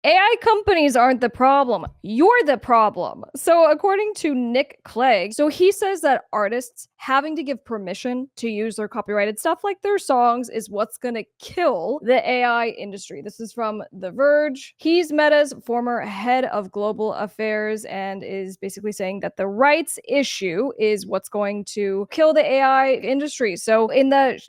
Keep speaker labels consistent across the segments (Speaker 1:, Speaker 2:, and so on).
Speaker 1: AI companies aren't the problem. You're the problem. So, according to Nick Clegg, he says that artists having to give permission to use their copyrighted stuff like their songs is what's going to kill the AI industry. This is from The Verge. He's Meta's former head of global affairs and is basically saying that the rights issue is what's going to kill the AI industry. So,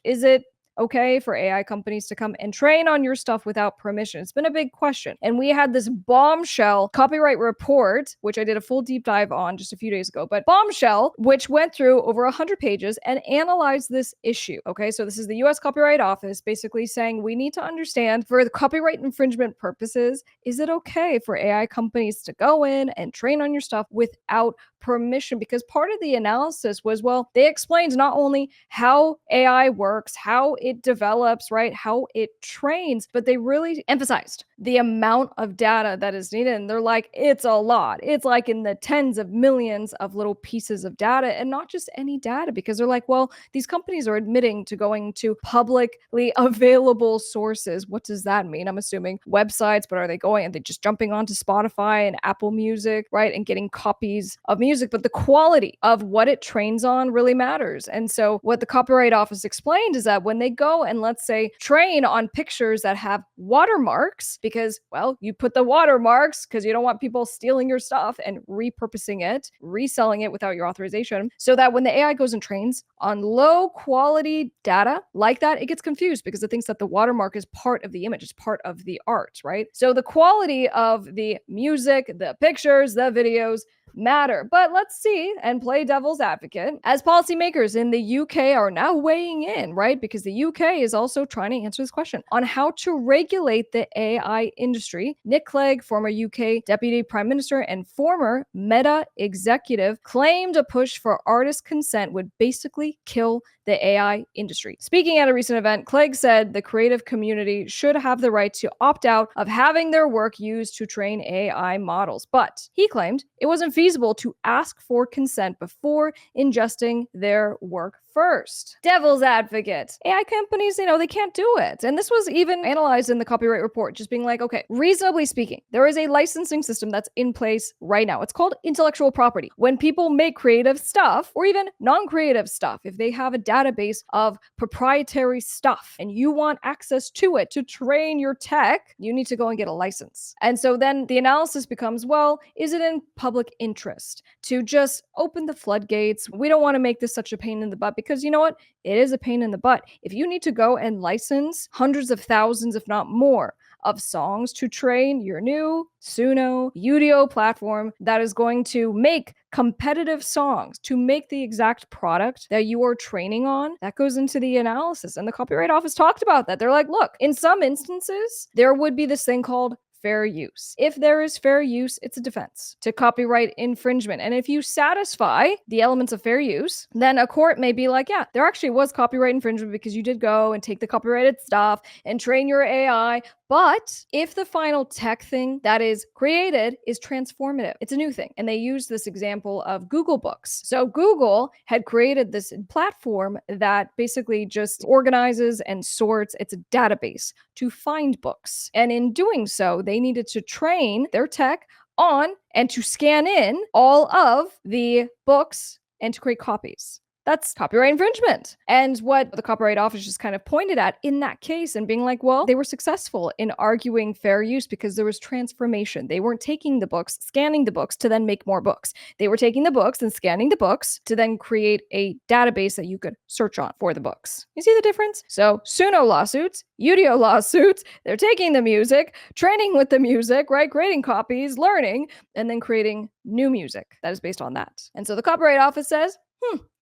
Speaker 1: is it okay for AI companies to come and train on your stuff without permission? It's been a big question. And we had this bombshell copyright report, which I did a full deep dive on just a few days ago, but bombshell, which went through over 100 pages and analyzed this issue. Okay, so this is the US Copyright Office basically saying we need to understand for the copyright infringement purposes, is it okay for AI companies to go in and train on your stuff without permission? Because part of the analysis was, well, they explained not only how AI works, how it develops, right, how it trains, but they really emphasized the amount of data that is needed. And they're like, it's a lot. It's like in the tens of millions of little pieces of data, and not just any data, because they're like, well, these companies are admitting to going to publicly available sources. What does that mean? I'm assuming websites, but are they going and they just jumping onto Spotify and Apple Music, right, and getting copies of music? But the quality of what it trains on really matters. And so what the Copyright Office explained is that when they go and, let's say, train on pictures that have watermarks, because, well, you put the watermarks because you don't want people stealing your stuff and repurposing it, reselling it without your authorization, so that when the AI goes and trains on low quality data like that, it gets confused because it thinks that the watermark is part of the image, it's part of the art, right? So the quality of the music, the pictures, the videos matter. But let's see and play devil's advocate, as policymakers in the UK are now weighing in, right? Because the UK is also trying to answer this question on how to regulate the AI industry. Nick Clegg, former UK Deputy Prime Minister and former Meta executive, claimed a push for artist consent would basically kill the AI industry. Speaking at a recent event, Clegg said the creative community should have the right to opt out of having their work used to train AI models. But he claimed it wasn't feasible to ask for consent before ingesting their work first. Devil's advocate. AI companies, they can't do it. And this was even analyzed in the copyright report, just being like, okay, reasonably speaking, there is a licensing system that's in place right now. It's called intellectual property. When people make creative stuff or even non-creative stuff, if they have a database of proprietary stuff and you want access to it to train your tech, you need to go and get a license. And so then the analysis becomes, well, is it in public interest to just open the floodgates? We don't want to make this such a pain in the butt, because you know what? It is a pain in the butt. If you need to go and license hundreds of thousands, if not more, of songs to train your new Suno Udio platform that is going to make competitive songs to make the exact product that you are training on, that goes into the analysis. And the Copyright Office talked about that. They're like, look, in some instances, there would be this thing called fair use. If there is fair use, it's a defense to copyright infringement. And if you satisfy the elements of fair use, then a court may be like, yeah, there actually was copyright infringement because you did go and take the copyrighted stuff and train your AI. But if the final tech thing that is created is transformative, it's a new thing. And they use this example of Google Books. So Google had created this platform that basically just organizes and sorts, it's a database to find books. And in doing so, they needed to train their tech on and to scan in all of the books and to create copies. That's copyright infringement. And what the Copyright Office just kind of pointed at in that case and being like, well, they were successful in arguing fair use because there was transformation. They weren't taking the books, scanning the books to then make more books. They were taking the books and scanning the books to then create a database that you could search on for the books. You see the difference? So Suno lawsuits, Udio lawsuits, they're taking the music, training with the music, right? Creating copies, learning, and then creating new music that is based on that. And so the Copyright Office says,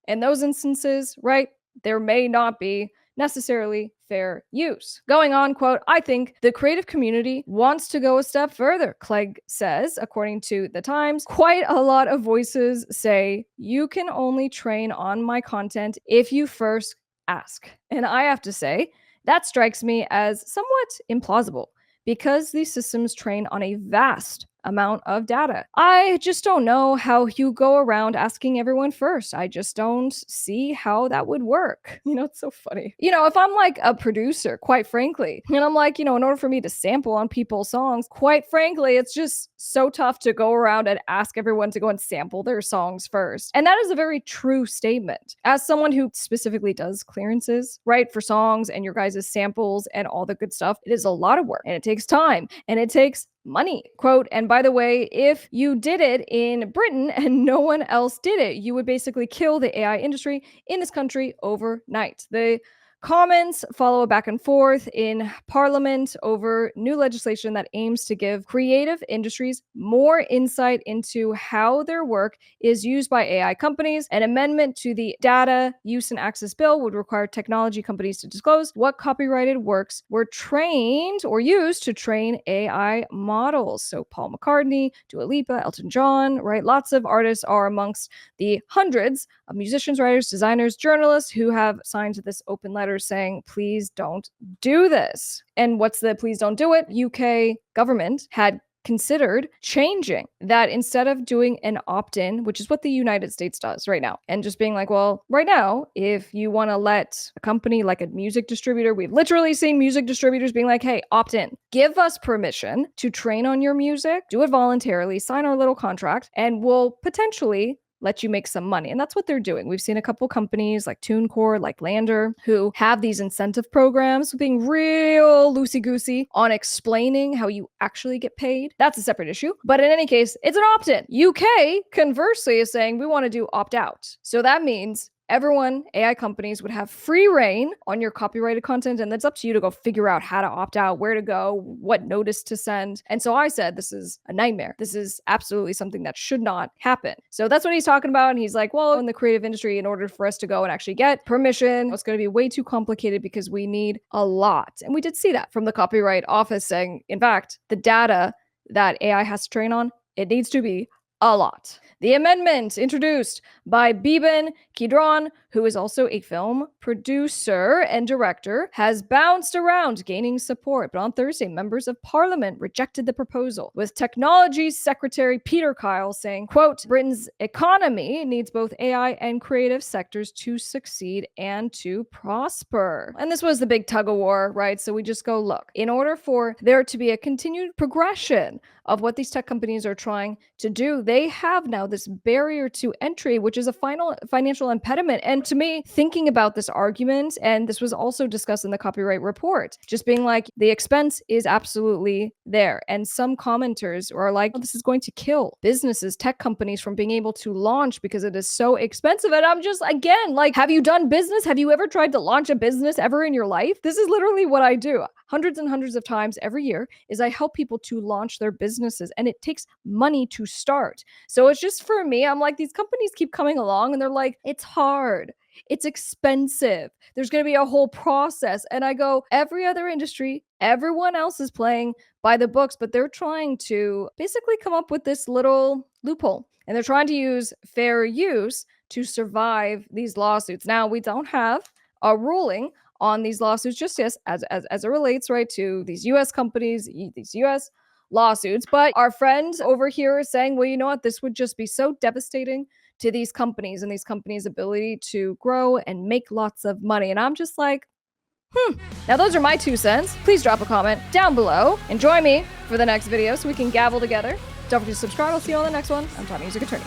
Speaker 1: in those instances, right, there may not be necessarily fair use. Going on, quote, I think the creative community wants to go a step further, Clegg says, according to The Times. Quite a lot of voices say, you can only train on my content if you first ask. And I have to say, that strikes me as somewhat implausible, because these systems train on a vast amount of data. I just don't know how you go around asking everyone first. I just don't see how that would work. It's so funny. If I'm like a producer, quite frankly, and I'm like, in order for me to sample on people's songs, quite frankly, it's just so tough to go around and ask everyone to go and sample their songs first. And that is a very true statement. As someone who specifically does clearances, right, for songs and your guys' samples and all the good stuff, it is a lot of work and it takes time and it takes money. Quote, and by the way, if you did it in Britain and no one else did it, you would basically kill the AI industry in this country overnight. The comments follow a back and forth in Parliament over new legislation that aims to give creative industries more insight into how their work is used by AI companies. An amendment to the Data Use and Access Bill would require technology companies to disclose what copyrighted works were trained or used to train AI models. So Paul McCartney, Dua Lipa, Elton John, right? Lots of artists are amongst the hundreds of musicians, writers, designers, journalists who have signed this open letter saying, please don't do this. And what's the please don't do it? UK government had considered changing that instead of doing an opt-in, which is what the United States does right now, and just being like, well, right now, if you want to let a company like a music distributor, we've literally seen music distributors being like, hey, opt in, give us permission to train on your music, do it voluntarily, sign our little contract, and we'll potentially let you make some money. And that's what they're doing. We've seen a couple companies like TuneCore, like Lander, who have these incentive programs being real loosey-goosey on explaining how you actually get paid. That's a separate issue. But in any case, it's an opt-in. UK, conversely, is saying we want to do opt-out. So that means everyone, AI companies, would have free reign on your copyrighted content, and it's up to you to go figure out how to opt out, where to go, what notice to send. And so I said, this is a nightmare. This is absolutely something that should not happen. So that's what he's talking about. And he's like, well, in the creative industry, in order for us to go and actually get permission, it's going to be way too complicated because we need a lot. And we did see that from the Copyright Office saying, in fact, the data that AI has to train on, it needs to be a lot. The amendment introduced by Biban Kidron, who is also a film producer and director, has bounced around gaining support. But on Thursday, members of Parliament rejected the proposal, with Technology Secretary Peter Kyle saying, quote, Britain's economy needs both AI and creative sectors to succeed and to prosper. And this was the big tug of war, right? So we just go, look, in order for there to be a continued progression of what these tech companies are trying to do, they have now this barrier to entry, which is a financial impediment. And to me, thinking about this argument, and this was also discussed in the copyright report, just being like, the expense is absolutely there. And some commenters are like, oh, this is going to kill businesses, tech companies from being able to launch because it is so expensive. And I'm just, again, like, have you done business? Have you ever tried to launch a business ever in your life? This is literally what I do. Hundreds and hundreds of times every year is I help people to launch their businesses, and it takes money to start. So it's just, for me, I'm like, these companies keep coming along and they're like, it's hard, it's expensive, there's going to be a whole process. And I go, every other industry, everyone else is playing by the books, but they're trying to basically come up with this little loophole, and they're trying to use fair use to survive these lawsuits. Now, we don't have a ruling on these lawsuits just as it relates, right, to these US companies, these US lawsuits. But our friend over here is saying, well, you know what, this would just be so devastating to these companies and these companies' ability to grow and make lots of money. And I'm just like, Now those are my 2 cents. Please drop a comment down below and join me for the next video so we can gavel together. Don't forget to subscribe. I'll see you on the next one. I'm Tom Music Attorney.